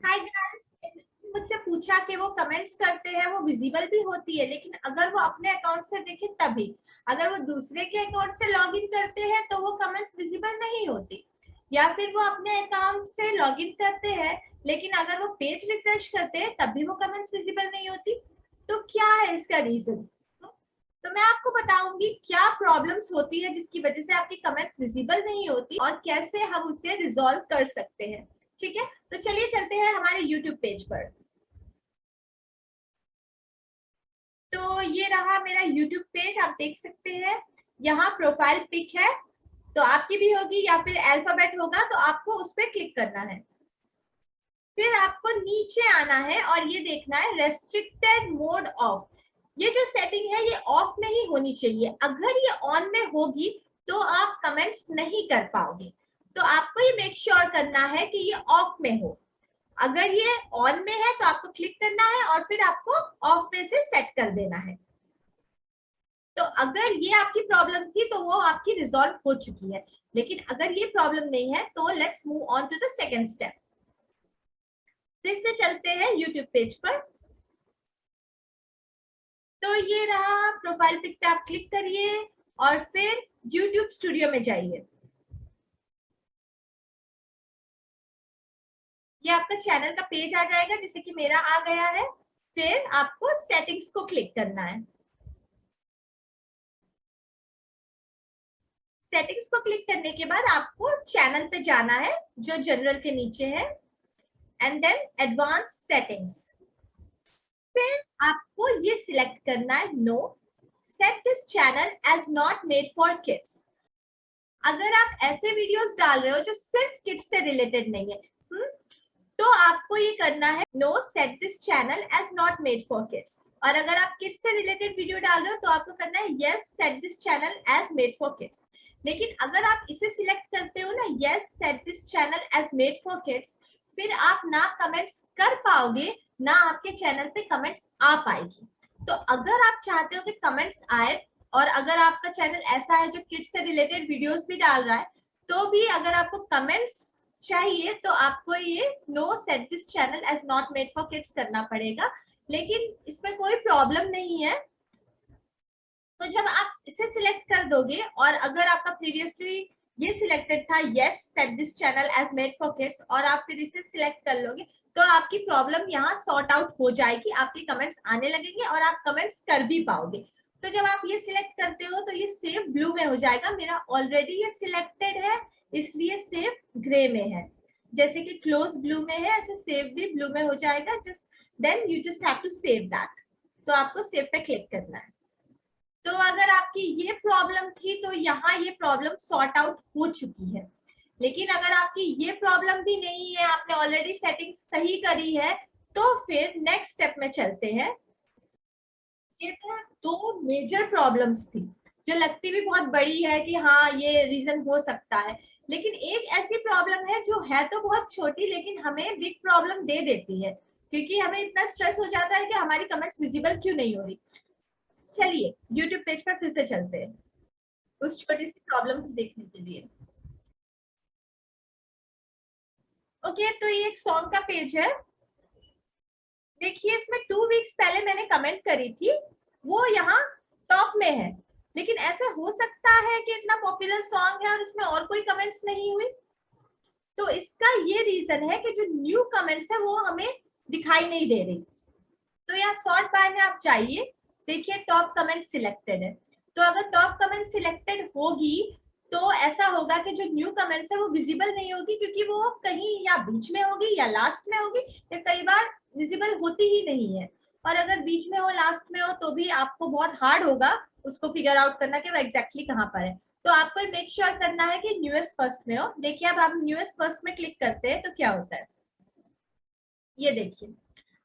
Hi guys, मुझसे पूछा कि वो कमेंट्स करते हैं वो विजिबल भी होती है, लेकिन अगर वो अपने अकाउंट से देखे तभी। अगर वो दूसरे के अकाउंट से लॉगिन करते हैं तो वो कमेंट्स विजिबल नहीं होती। या फिर वो अपने अकाउंट से लॉगिन करते हैं लेकिन अगर वो पेज रिफ्रेश करते हैं तब भी वो कमेंट्स विजिबल नहीं होती। तो क्या है इसका रीजन? तो मैं आपको बताऊंगी क्या प्रॉब्लम्स होती है जिसकी वजह से आपकी कमेंट्स विजिबल नहीं होती और कैसे हम उसे रिजॉल्व कर सकते हैं। ठीक है, तो चलिए चलते हैं हमारे YouTube पेज पर। तो ये रहा मेरा YouTube पेज, आप देख सकते हैं। यहाँ प्रोफाइल पिक है, तो आपकी भी होगी या फिर अल्फाबेट होगा, तो आपको उस पर क्लिक करना है। फिर आपको नीचे आना है और ये देखना है रेस्ट्रिक्टेड मोड ऑफ। ये जो सेटिंग है ये ऑफ में ही होनी चाहिए। अगर ये ऑन में होगी तो आप कमेंट्स नहीं कर पाओगे। तो आपको ये मेक श्योर करना है कि ये ऑफ में हो। अगर ये ऑन में है तो आपको क्लिक करना है और फिर आपको ऑफ में से सेट कर देना है। तो अगर ये आपकी प्रॉब्लम थी तो वो आपकी रिजॉल्व हो चुकी है। लेकिन अगर ये प्रॉब्लम नहीं है तो let's move on to the second step. फिर से चलते हैं यूट्यूब पेज पर। तो ये रहा प्रोफाइल पिक पे, आप क्लिक करिए और फिर यूट्यूब स्टूडियो में जाइए। ये आपका चैनल का पेज आ जाएगा, जैसे कि मेरा आ गया है। फिर आपको सेटिंग्स को क्लिक करना है। सेटिंग्स को क्लिक करने के बाद आपको चैनल पे जाना है जो जनरल के नीचे है, एंड देन एडवांस सेटिंग्स। फिर आपको ये सिलेक्ट करना है no, set this channel as not made for kids. अगर आप ऐसे वीडियोस डाल रहे हो जो सिर्फ किड्स से रिलेटेड नहीं है, तो आपको ये करना है no, set this channel as not made for kids. और अगर आप किड्स से रिलेटेड वीडियो डाल रहे हो तो आपको करना है yes, set this channel as made for kids. लेकिन अगर आप इसे सिलेक्ट करते हो ना, yes set this channel as made for kids, फिर आप ना कमेंट्स कर पाओगे ना आपके चैनल पे कमेंट्स आ पाएगी। तो अगर आप चाहते हो कि कमेंट्स आए और अगर आपका चैनल ऐसा है जो किड्स से रिलेटेड वीडियोस भी डाल रहा है, तो भी अगर आपको कमेंट्स चाहिए तो आपको ये no, set this channel as not made for kids करना पड़ेगा। लेकिन इसमें कोई प्रॉब्लम नहीं है। तो जब आप इसे सिलेक्ट कर दोगे और अगर आपका प्रीवियसली ये सिलेक्टेड था yes set this channel as made for kids और आप फिर इसे सिलेक्ट कर लोगे, तो आपकी प्रॉब्लम यहाँ सॉर्ट आउट हो जाएगी, आपके कमेंट्स आने लगेंगे और आप कमेंट्स कर भी पाओगे। तो जब आप ये सिलेक्ट करते हो तो ये सेव ब्लू में हो जाएगा। मेरा ऑलरेडी ये सिलेक्टेड है इसलिए सेव ग्रे में है। जैसे कि क्लोज ब्लू में है, ऐसे सेव भी ब्लू में हो जाएगा। Just then you just have to save that. तो आपको सेव पे क्लिक करना है। तो अगर आपकी ये प्रॉब्लम थी तो यहाँ ये प्रॉब्लम सॉर्ट आउट हो चुकी है। लेकिन अगर आपकी ये प्रॉब्लम भी नहीं है, आपने ऑलरेडी सेटिंग सही करी है, तो फिर नेक्स्ट स्टेप में चलते हैं। ये तो दो मेजर प्रॉब्लम्स थी जो लगती भी बहुत बड़ी है कि हाँ ये रीजन हो सकता है, लेकिन एक ऐसी प्रॉब्लम है जो है तो बहुत छोटी लेकिन हमें बिग प्रॉब्लम दे देती है, क्योंकि हमें इतना स्ट्रेस हो जाता है कि हमारी कमेंट्स विजिबल क्यों नहीं हो रही। चलिए यूट्यूब पेज पर फिर से चलते हैं उस छोटी सी प्रॉब्लम को देखने के लिए। ओके, तो ये एक सॉन्ग का पेज है। देखिए इसमें 2 वीक्स पहले मैंने कमेंट करी थी, वो यहाँ टॉप में है। लेकिन ऐसा हो सकता है कि इतना पॉपुलर सॉन्ग है और इसमें और कोई कमेंट्स नहीं हुई। तो इसका ये रीजन है कि जो न्यू कमेंट्स है वो हमें दिखाई नहीं दे रही। तो यहाँ सॉर्ट बाय में आप जाइए, देखिए टॉप कमेंट सिलेक्टेड है। तो अगर टॉप कमेंट सिलेक्टेड होगी तो ऐसा होगा कि जो न्यू कमेंट्स है वो विजिबल नहीं होगी, क्योंकि वो कहीं या बीच में होगी या लास्ट में होगी, या कई बार विजिबल होती ही नहीं है। और अगर बीच में हो, लास्ट में हो, तो भी आपको बहुत हार्ड होगा उसको फिगर आउट करना कि वो एग्जैक्टली कहाँ पर है। तो आपको मेक श्योर करना है कि न्यूएस्ट फर्स्ट में हो। देखिए अब हम न्यूएस्ट फर्स्ट में क्लिक करते हैं तो क्या होता है, ये देखिए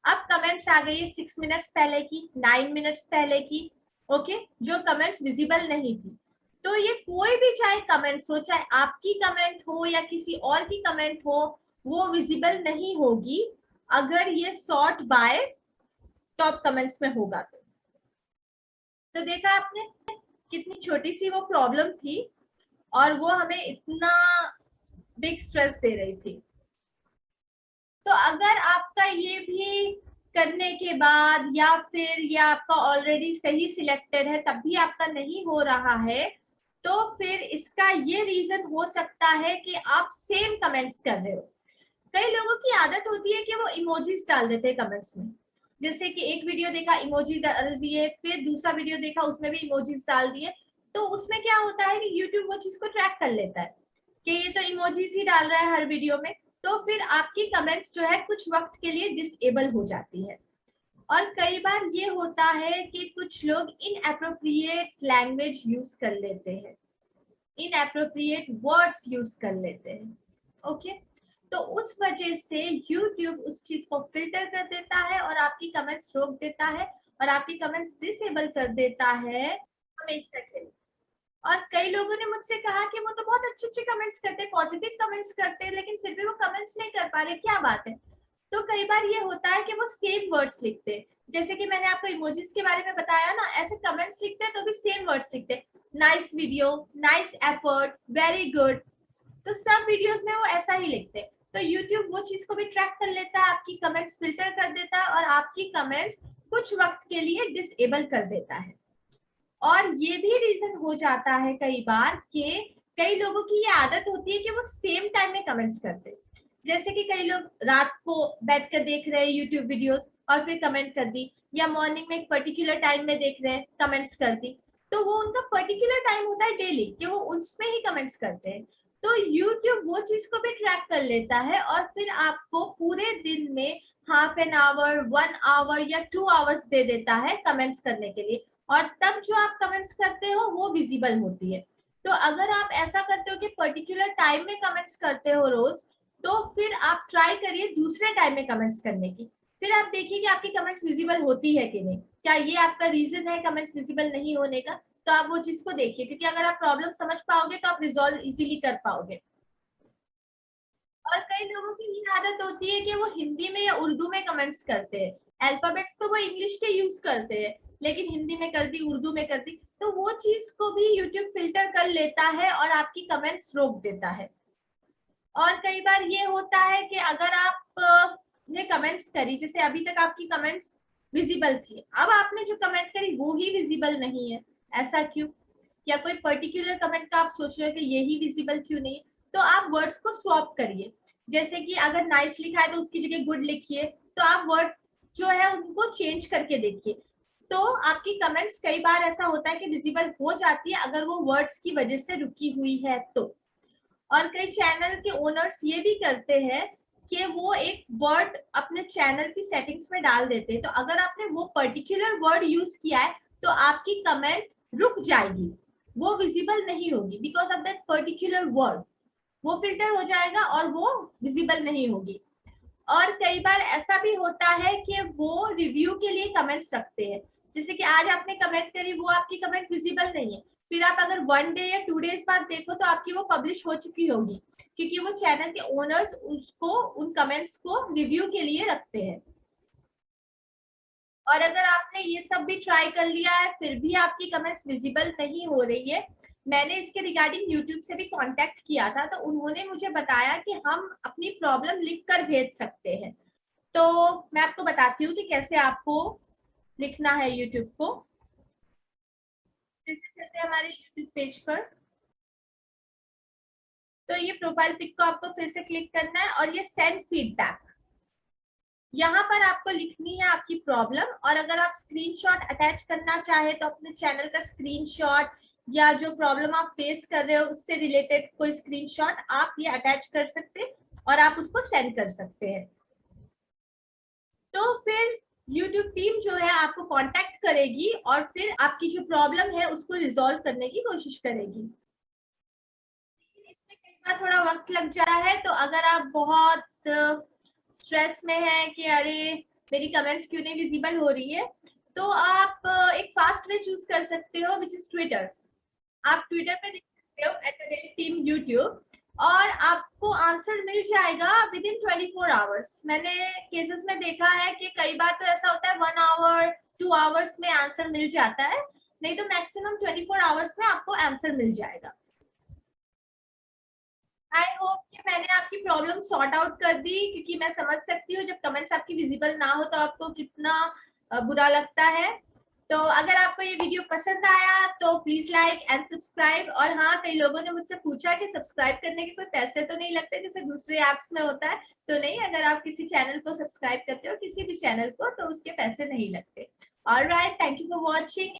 अब कमेंट्स आ गई 6 मिनट्स पहले की, 9 मिनट्स पहले की। ओके, जो कमेंट्स विजिबल नहीं थी। तो ये कोई भी चाहे कमेंट्स हो, चाहे आपकी कमेंट हो या किसी और की कमेंट हो, वो विजिबल नहीं होगी अगर ये सॉर्ट बाय टॉप कमेंट्स में होगा। तो देखा आपने कितनी छोटी सी वो प्रॉब्लम थी और वो हमें इतना बिग स्ट्रेस दे रही थी। तो अगर ये भी करने के बाद या फिर ये आपका ऑलरेडी सही सिलेक्टेड है तब भी आपका नहीं हो रहा है, तो फिर इसका ये रीजन हो सकता है कि आप सेम कमेंट्स कर रहे हो। कई लोगों की आदत होती है कि वो इमोजीज डाल देते हैं कमेंट्स में। जैसे कि एक वीडियो देखा इमोजी डाल दिए, फिर दूसरा वीडियो देखा उसमें भी इमोजीज डाल दिए, तो उसमें क्या होता है कि यूट्यूब वो चीज को ट्रैक कर लेता है कि ये तो इमोजीज ही डाल रहा है हर वीडियो में, तो फिर आपकी कमेंट्स जो है कुछ वक्त के लिए डिसेबल हो जाती है। और कई बार ये होता है कि कुछ लोग इनएप्रोप्रिएट लैंग्वेज यूज कर लेते हैं, इनएप्रोप्रिएट वर्ड्स यूज कर लेते हैं। ओके, तो उस वजह से YouTube उस चीज को फिल्टर कर देता है और आपकी कमेंट्स रोक देता है और आपकी कमेंट्स डिसेबल कर देता है हमेशा के लिए। और कई लोगों ने मुझसे कहा कि वो तो बहुत अच्छे अच्छे कमेंट्स करते हैं, पॉजिटिव कमेंट्स करते हैं, लेकिन फिर भी वो कमेंट्स नहीं कर पा रहे, क्या बात है? तो कई बार ये होता है कि वो सेम वर्ड्स लिखते हैं, जैसे कि मैंने आपको इमोजीज के बारे में बताया ना, ऐसे कमेंट्स लिखते हैं तो भी सेम वर्ड्स लिखते हैं, nice video, nice effort, very good, तो सब वीडियोस में वो ऐसा ही लिखते हैं। तो YouTube वो चीज को भी ट्रैक कर लेता है, आपकी कमेंट्स फिल्टर कर देता है और आपकी कमेंट्स कुछ वक्त के लिए डिसेबल कर देता है। और ये भी रीजन हो जाता है कई बार कि कई लोगों की ये आदत होती है कि वो सेम टाइम में कमेंट्स करते हैं। जैसे कि कई लोग रात को बैठकर देख रहे हैं यूट्यूब वीडियोस और फिर कमेंट कर दी, या मॉर्निंग में एक पर्टिकुलर टाइम में देख रहे हैं कमेंट्स कर दी, तो वो उनका पर्टिकुलर टाइम होता है डेली कि वो उसमें ही कमेंट्स करते हैं। तो YouTube वो चीज को भी ट्रैक कर लेता है और फिर आपको पूरे दिन में हाफ एन आवर, 1 आवर या 2 आवर्स दे देता है कमेंट्स करने के लिए, और तब जो आप कमेंट्स करते हो वो विजिबल होती है। तो अगर आप ऐसा करते हो कि पर्टिकुलर टाइम में कमेंट्स करते हो रोज, तो फिर आप ट्राई करिए दूसरे टाइम में कमेंट्स करने की, फिर आप देखिए कि आपकी कमेंट्स विजिबल होती है कि नहीं, क्या ये आपका रीजन है कमेंट्स विजिबल नहीं होने का। तो आप वो चीज को देखिए, क्योंकि अगर आप प्रॉब्लम समझ पाओगे तो आप रिजॉल्व इजीली कर पाओगे। और कई लोगों की ये आदत होती है कि वो हिंदी में या उर्दू में कमेंट्स करते हैं, अल्फाबेट्स तो वो इंग्लिश के यूज करते हैं लेकिन हिंदी में कर दी, उर्दू में कर दी, तो वो चीज को भी यूट्यूब फिल्टर कर लेता है और आपकी कमेंट्स रोक देता है। और कई बार ये होता है कि अगर आप ने कमेंट्स करी, जैसे अभी तक आपकी कमेंट्स विजिबल थी, अब आपने जो कमेंट करी वो ही विजिबल नहीं है, ऐसा क्यों? या कोई पर्टिकुलर कमेंट का आप सोच रहे हो कि यही विजिबल क्यों नहीं? तो आप वर्ड्स को स्वैप करिए, जैसे कि अगर नाइस लिखा है तो उसकी जगह गुड लिखिए, तो आप वर्ड जो है उनको चेंज करके देखिए, तो आपकी कमेंट्स कई बार ऐसा होता है कि विजिबल हो जाती है अगर वो वर्ड्स की वजह से रुकी हुई है तो। और कई चैनल के ओनर्स ये भी करते हैं कि वो एक वर्ड अपने चैनल की सेटिंग्स में डाल देते हैं, तो अगर आपने वो पर्टिकुलर वर्ड यूज किया है तो आपकी कमेंट रुक जाएगी, वो विजिबल नहीं होगी because of that particular word, वो फिल्टर हो जाएगा और वो विजिबल नहीं होगी। और कई बार ऐसा भी होता है कि वो रिव्यू के लिए कमेंट्स रखते हैं, जैसे कि आज आपने कमेंट करी, वो आपकी कमेंट विजिबल नहीं है, फिर आप अगर 1 डे या 2 डेज बाद देखो तो आपकी वो पब्लिश हो चुकी होगी, क्योंकि वो चैनल के ओनर्स उसको, उन कमेंट्स को रिव्यू के लिए रखते हैं। और अगर आपने ये सब भी ट्राई कर लिया है फिर भी आपकी कमेंट्स विजिबल नहीं हो रही है, मैंने इसके रिगार्डिंग यूट्यूब से भी कांटेक्ट किया था, तो उन्होंने मुझे बताया कि हम अपनी प्रॉब्लम लिख कर भेज सकते हैं। तो मैं आपको बताती हूँ कि कैसे आपको लिखना है यूट्यूब को। जैसे चलते हैं हमारे यूट्यूब पेज पर, तो ये प्रोफाइल पिक को आपको फिर से क्लिक करना है और ये सेंड फीडबैक, यहाँ पर आपको लिखनी है आपकी प्रॉब्लम, और अगर आप स्क्रीनशॉट अटैच करना चाहे तो अपने चैनल का स्क्रीनशॉट या जो प्रॉब्लम आप फेस कर रहे हो उससे रिलेटेड कोई स्क्रीनशॉट आप ये अटैच कर सकते हैं और आप उसको सेंड कर सकते हैं। तो फिर YouTube टीम जो है आपको कांटेक्ट करेगी और फिर आपकी जो प्रॉब्लम है उसको रिजॉल्व करने की कोशिश करेगी। इसमें कई बार थोड़ा वक्त लग जा रहा है, तो अगर आप बहुत स्ट्रेस में है कि अरे मेरी कमेंट्स क्यों नहीं विजिबल हो रही है, तो आप एक फास्ट वे चूज कर सकते हो विच इज ट्विटर। आप ट्विटर पे देख सकते हो @team YouTube, और आपको आंसर मिल जाएगा विद इन 24 आवर्स। मैंने केसेस में देखा है कि कई बार तो ऐसा होता है 1 आवर 2 आवर्स में आंसर मिल जाता है, नहीं तो मैक्सिमम 24 आवर्स में आपको आंसर मिल जाएगा। आई होप कि मैंने आपकी प्रॉब्लम सॉर्ट आउट कर दी, क्योंकि मैं समझ सकती हूँ जब कमेंट्स आपकी विजिबल ना हो तो आपको कितना बुरा लगता है। तो अगर आपको ये वीडियो पसंद आया तो प्लीज लाइक एंड सब्सक्राइब। और हाँ, कई लोगों ने मुझसे पूछा कि सब्सक्राइब करने के कोई पैसे तो नहीं लगते जैसे दूसरे ऐप्स में होता है। तो नहीं, अगर आप किसी चैनल को सब्सक्राइब करते हो, किसी भी चैनल को, तो उसके पैसे नहीं लगते। Alright, thank you for watching.